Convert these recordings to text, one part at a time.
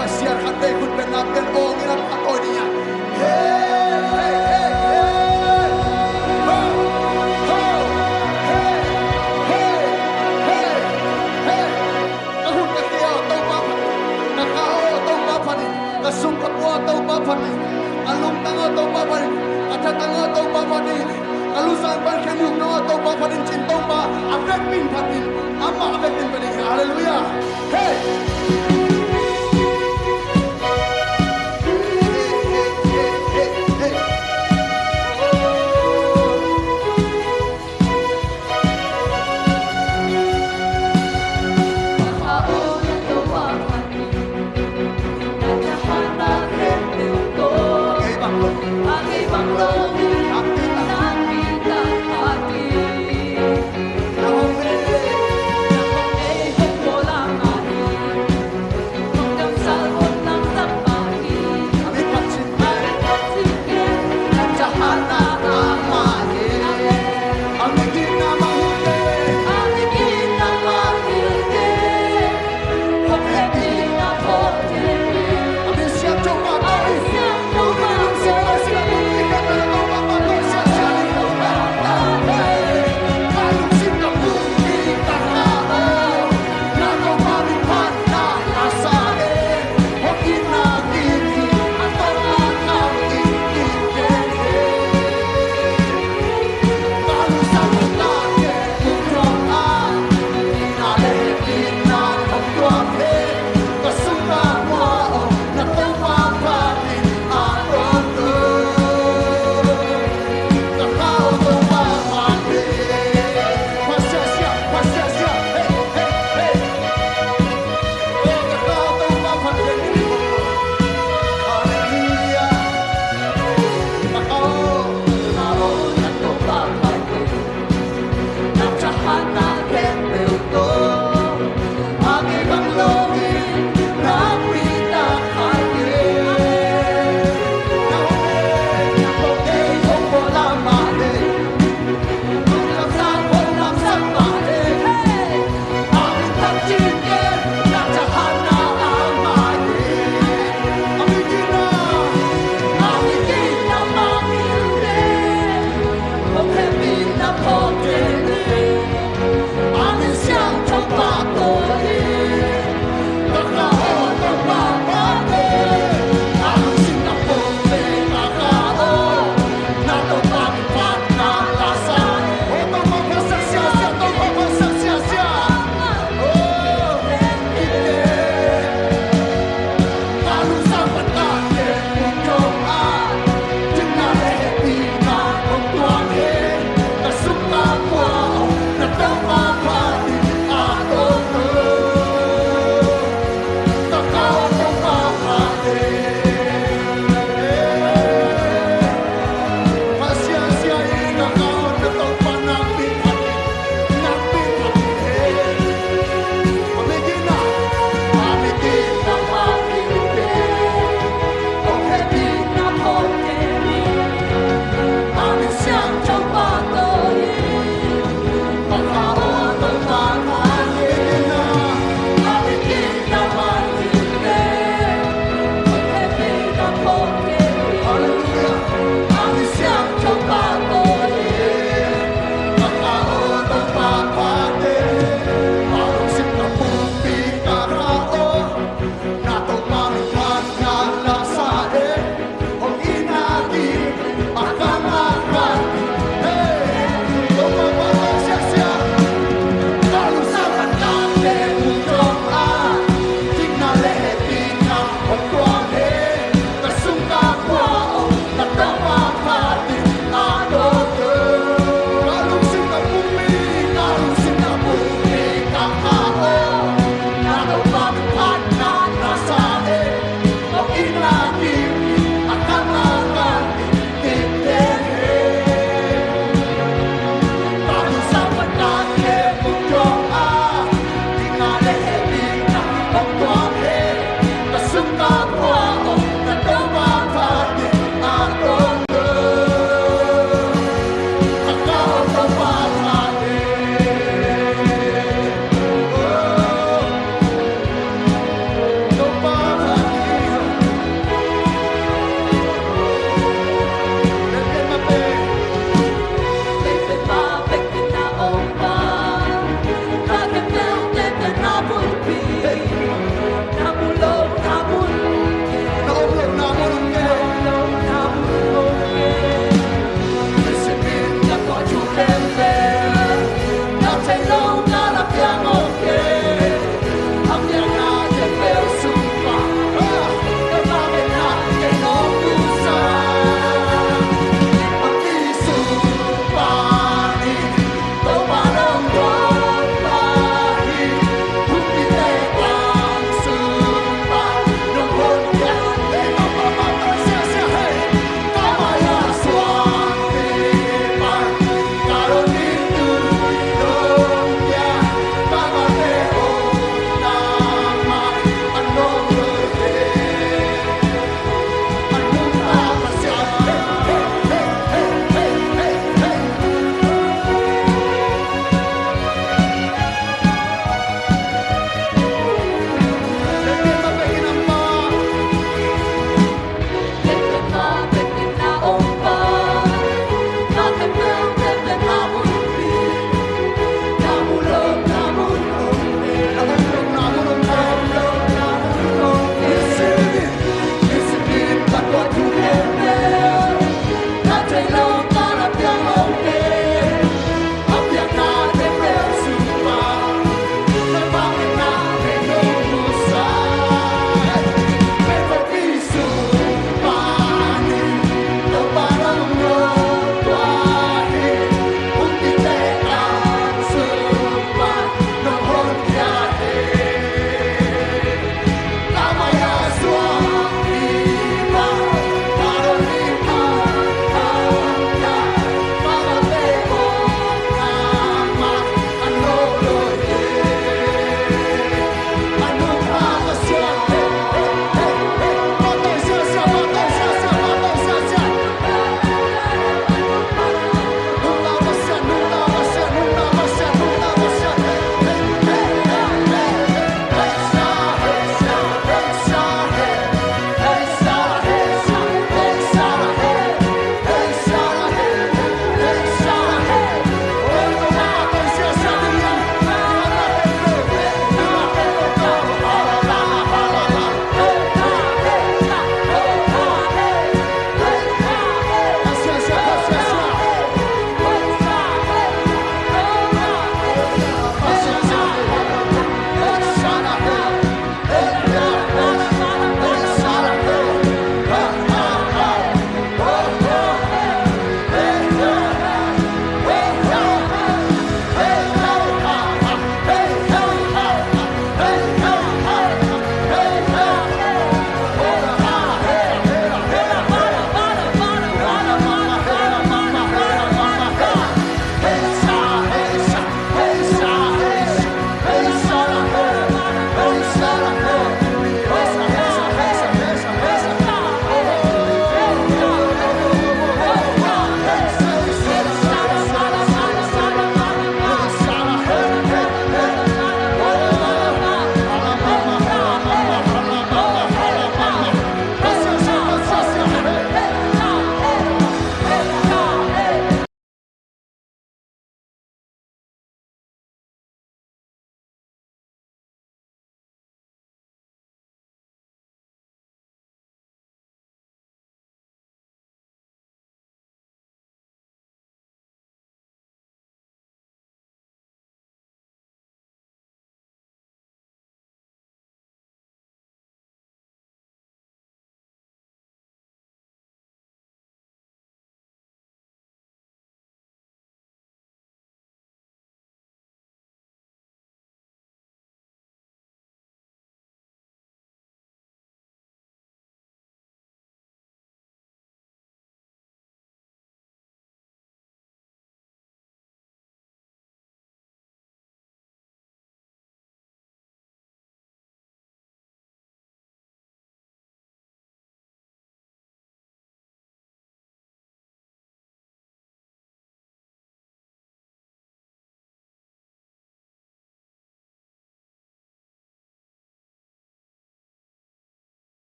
pasiar hande kun benapian ong ina patonia. Sungkap atau bapa ni, alung tang atau bapa ni, kata tang atau bapa ni, alusan berkenyuk atau bapa ni cintong ba, afek min patin, ama afek min patin, haleluya, hey. Amin.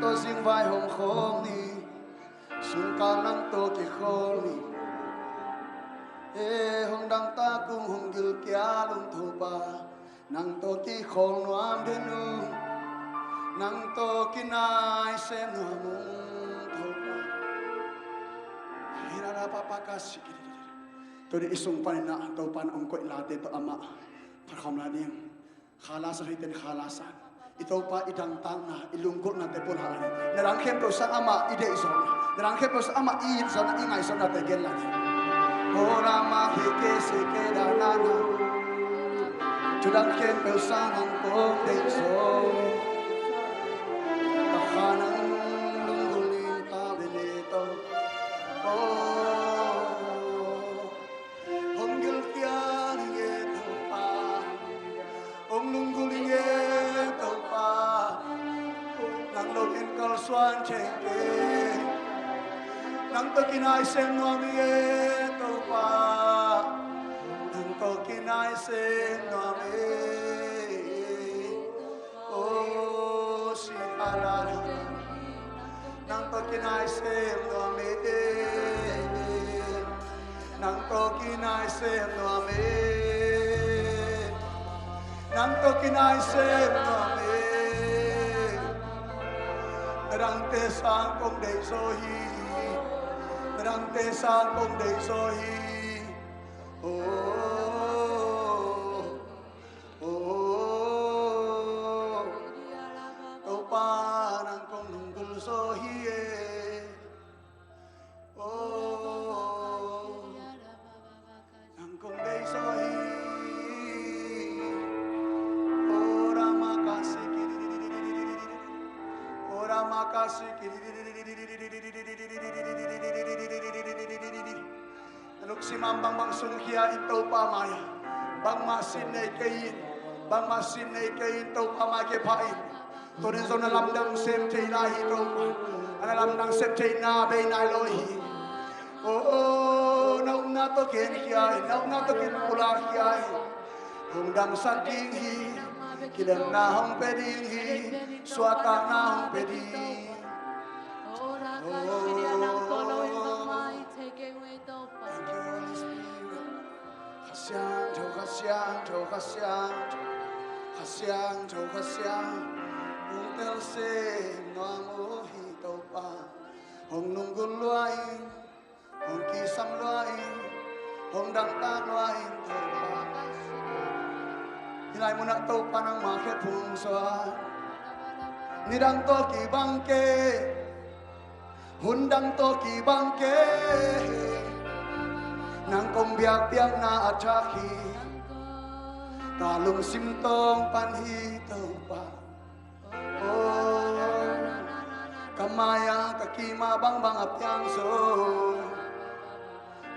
to riêng vai hồng khom ni sung ca nang to ki khol ni e hồng đăng ta cung hồng gil kia lung thu ba nang to ki khol nuam de nu nang to ki nai sem nu mung thu ba hira la pa pa ka si to di isung pan na to pan ong koi la te to ama phar khom la ding khala sa hiten khalasan ito pa idang tang na ilungkot na te pun hali narang khem to sa ama ide ison narang khem to sa ama i sa na ingai sa na te gen la ora ma hi ke se ke da na na judang khem to sa nang ko te so ta khanang lung lung ta be le to hong gil kya ye to pa ong lung lung ye nang lo in kal swan cheke nang to kinai sem no mi e to pa nang to kinai sem no mi o si ala nang to kinai sem no mi nang to kinai sem no mi nang to kinai sem no mi rang te sang công đầy so hi rang te sang công đầy so hi tàu pa nang công nung gul so hi nang công đầy so hi rama kasi makasi lục si mam bang bang sun kia ito pa maya bang masin nei kain to pa ma ke phain to rin zon lam dang sem thei na hi to ana lam dang sem thei na be nai loi hi nau na to ken kia nau na to ken pula kia hung dang saking hi kilang na hong peding hi swata na hong peding hong tel se noa mo hi to pa hong nung gul loai hong ki sam loai hong dang ta loai to pa hilai mo na to pa nang ma khe phung soa nirang to ki bangke hundang to ki bangke nang kong biak biak na ataki talung sim tong pan hi to pa kamaya kakima bang bang apyang so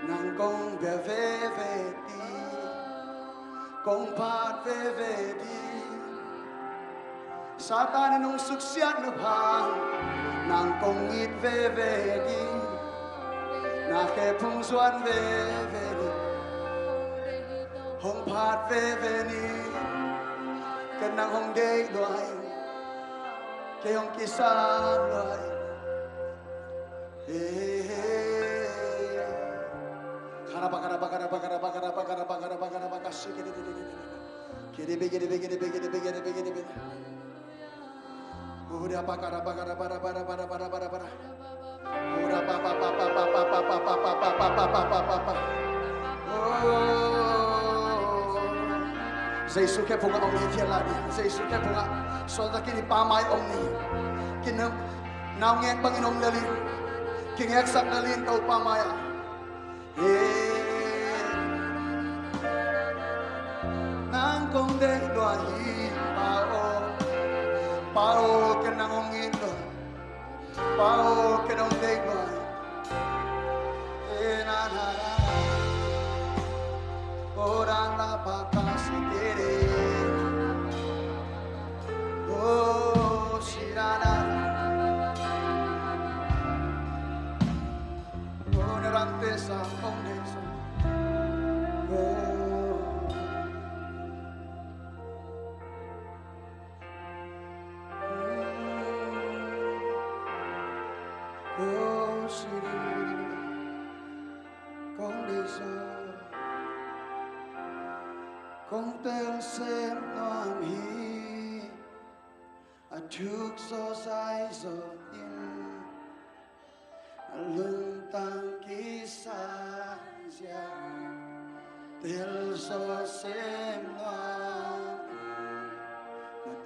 nang kong ve ve ve ti kong pat ve ve ti Satan nung suksiat na pang nang kong it ve ve di na ke phung suan ve ve di hong phat ve ve ni ke nang hong de loai ke hong kisa loai karaba kasi kede Ura pa para ura pa Giêsu ke phung ông ni thiên la đi Giêsu ke phung so ta kini pa mai ông ni kinam naw ngek bangin ông lali kingek sak dalin tau pa mai nang kong de doa hi pao ke nang ong indo pao ke nong de doa na na ora la pa ka si tere shirana onerante sa ong de sa Cô chỉ đi con đi giờ con tên xem hoàng hi trước gió dài giờ in lưng tăng ký xa ra tên gió xem hoàng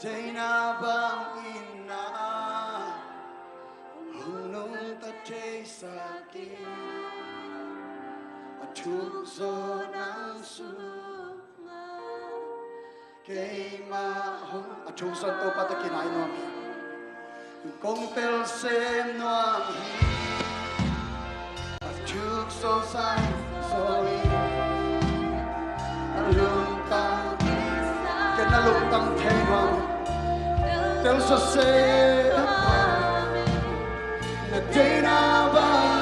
đây na bang ina hồng nung ta thấy xa kia chúc gió nắng xuống cây mà hồng chúc gió tô bắt cái này nó công tel xem nó chúc gió say rồi lương tăng cái nó lương tăng thế nó tel gió xem là đây na bang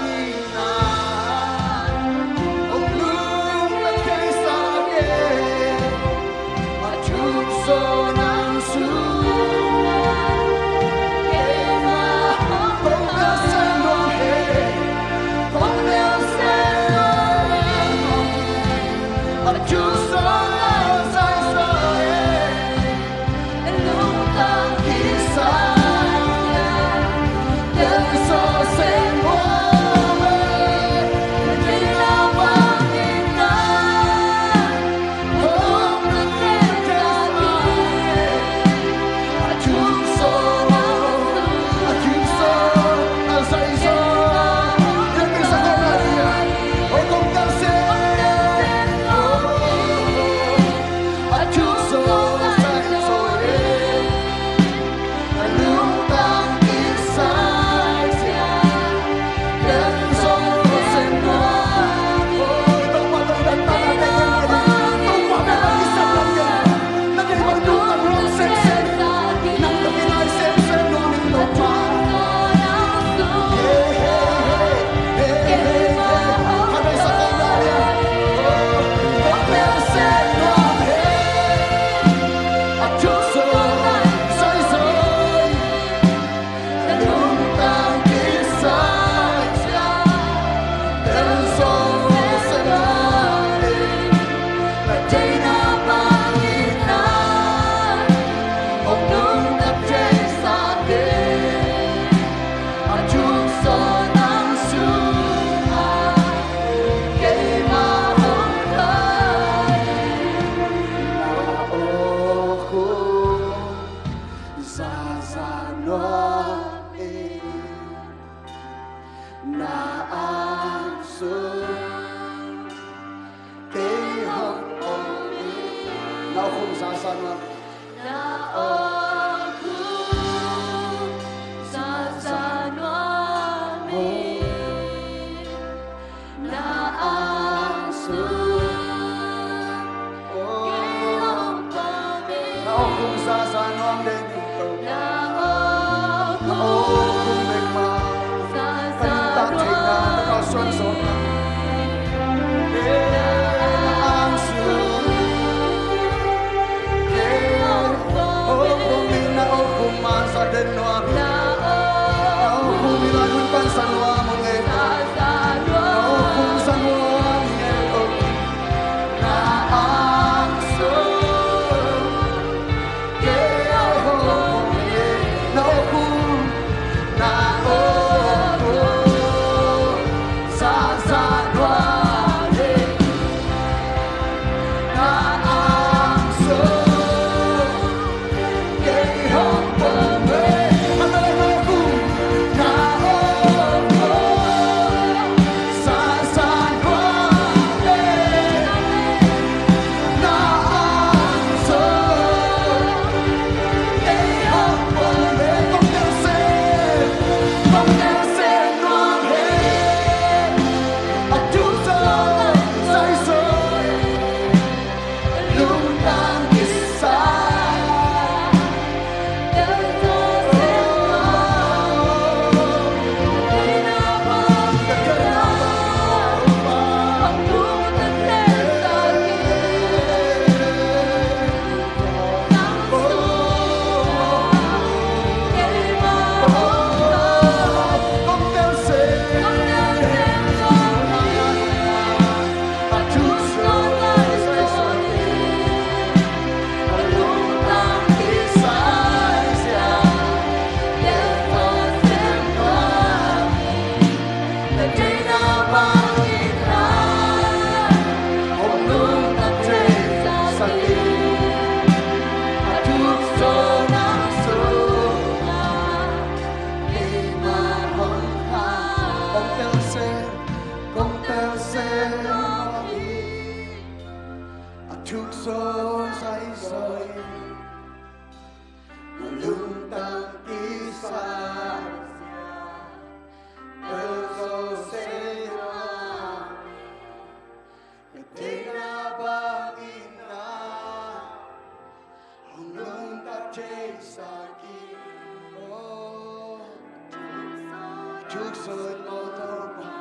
Jugsod mo to ba?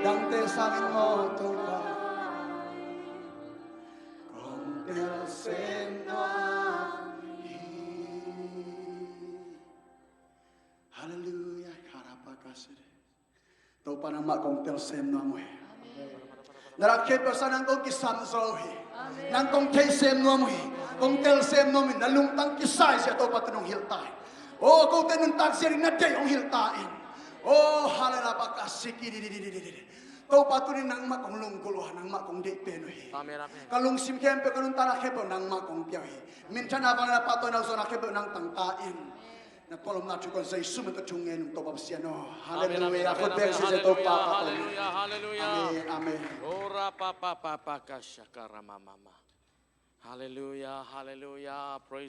Dangte sa akin mo to ba? Kung telsen no Hallelujah. Karapakasir. To pa nang makong telsen no mo. Narakit pa sa nang kong kisamsohi. Nang kong telsen no mo. Kung telsen no mo. Nalungtang kisay siya to pa tinong hiltay. Oh, kung tinong tagsiri na day yung hiltain. Oh, halalapakasiki. Tau patunin nang makong lungkuluhan nang makong di penohi. Kalung simkempe kalung tarakepo nang makong piyahi. Minsan na pala pato na uso nakepo nang tangkain. Napolom na chukon sa isumit at chungin ng topap siya no. Hallelujah. Ako bensi sa topa. Hallelujah. Hallelujah. Amen. Amen. Ora papa papa kasha karamamama. Hallelujah. Hallelujah. Praise